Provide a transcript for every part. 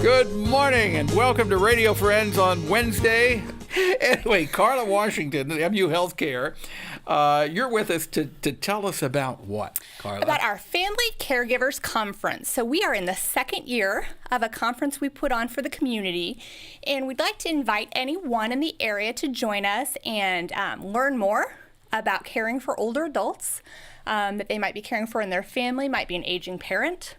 Good morning and welcome to Radio Friends on Wednesday. Anyway, Karla Washington, MU Healthcare, you're with us to tell us about what, Karla? About our Family Caregivers Conference. So we are in the second year of a conference we put on for the community, and we'd like to invite anyone in the area to join us and learn more about caring for older adults that they might be caring for in their family, might be an aging parent,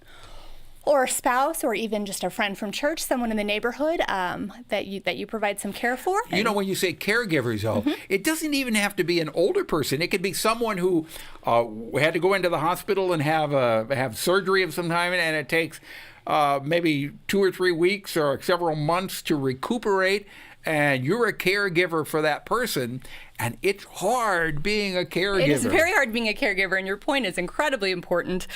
or a spouse, or even just a friend from church, someone in the neighborhood that you provide some care for. You know, when you say caregivers, though, it doesn't even have to be an older person. It could be someone who had to go into the hospital and have surgery of some kind, and it takes maybe 2 or 3 weeks or several months to recuperate, and you're a caregiver for that person. And it's hard being a caregiver. It is very hard being a caregiver, and your point is incredibly important.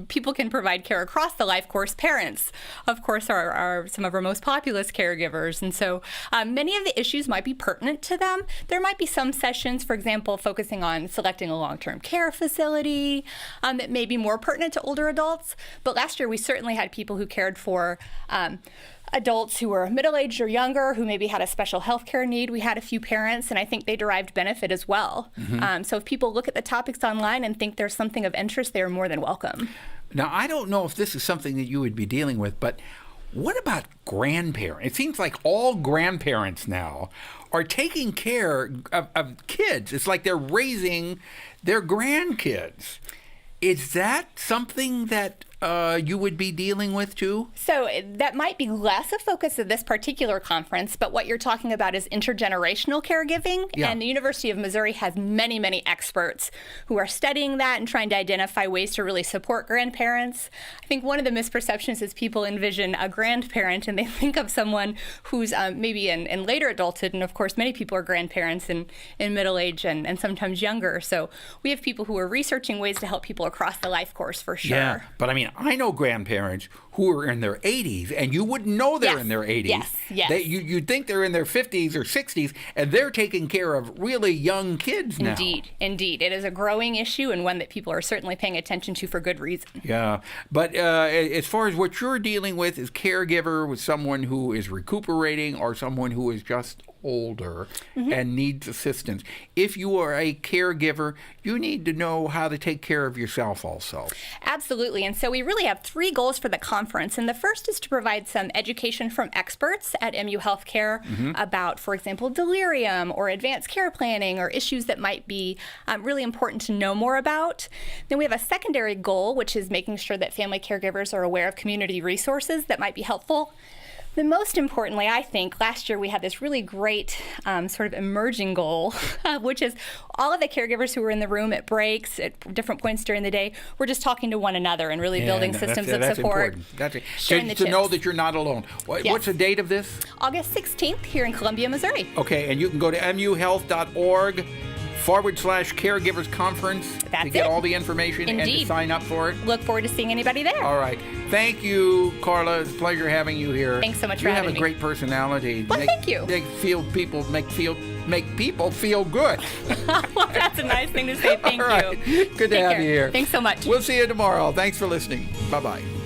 People can provide care across the life course. Parents, of course, are some of our most populous caregivers, and so many of the issues might be pertinent to them. There might be some sessions, for example, focusing on selecting a long-term care facility that may be more pertinent to older adults. But last year, we certainly had people who cared for adults who were middle-aged or younger, who maybe had a special health care need. We had a few parents, and I think they derived benefit as well. So if people look at the topics online and think there's something of interest, they're more than welcome. Now, I don't know if this is something that you would be dealing with, but what about grandparents? It seems like all grandparents now are taking care of kids. It's like they're raising their grandkids. Is that something that you would be dealing with too? So that might be less a focus of this particular conference, but what you're talking about is intergenerational caregiving. Yeah. And the University of Missouri has many, many experts who are studying that and trying to identify ways to really support grandparents. I think one of the misperceptions is people envision a grandparent and they think of someone who's maybe in later adulthood. And of course, many people are grandparents in middle age and sometimes younger. So we have people who are researching ways to help people across the life course for sure. Yeah, but I mean, I know grandparents who are in their 80s, and you wouldn't know they're in their 80s. Yes. You'd think they're in their 50s or 60s, and they're taking care of really young kids now. Indeed. It is a growing issue and one that people are certainly paying attention to for good reason. Yeah, but as far as what you're dealing with is caregiver with someone who is recuperating or someone who is just older and needs assistance. If you are a caregiver, you need to know how to take care of yourself also. Absolutely. And so we really have 3 goals for the conference. And the first is to provide some education from experts at MU Healthcare about, for example, delirium or advanced care planning or issues that might be really important to know more about. Then we have a secondary goal, which is making sure that family caregivers are aware of community resources that might be helpful. But most importantly, I think, last year we had this really great sort of emerging goal, which is all of the caregivers who were in the room at breaks, at different points during the day, were just talking to one another and really building systems of support. That's important. To know that you're not alone. What's the date of this? August 16th here in Columbia, Missouri. Okay, and you can go to muhealth.org/caregivers conference to get all the information and to sign up for it. Look forward to seeing anybody there. All right. Thank you, Karla. It's a pleasure having you here. Thanks so much for having me. You have a great personality. Well, thank you. Make people feel good. Well, that's a nice thing to say. Thank you. Good to have you here. Thanks so much. We'll see you tomorrow. Thanks for listening. Bye-bye.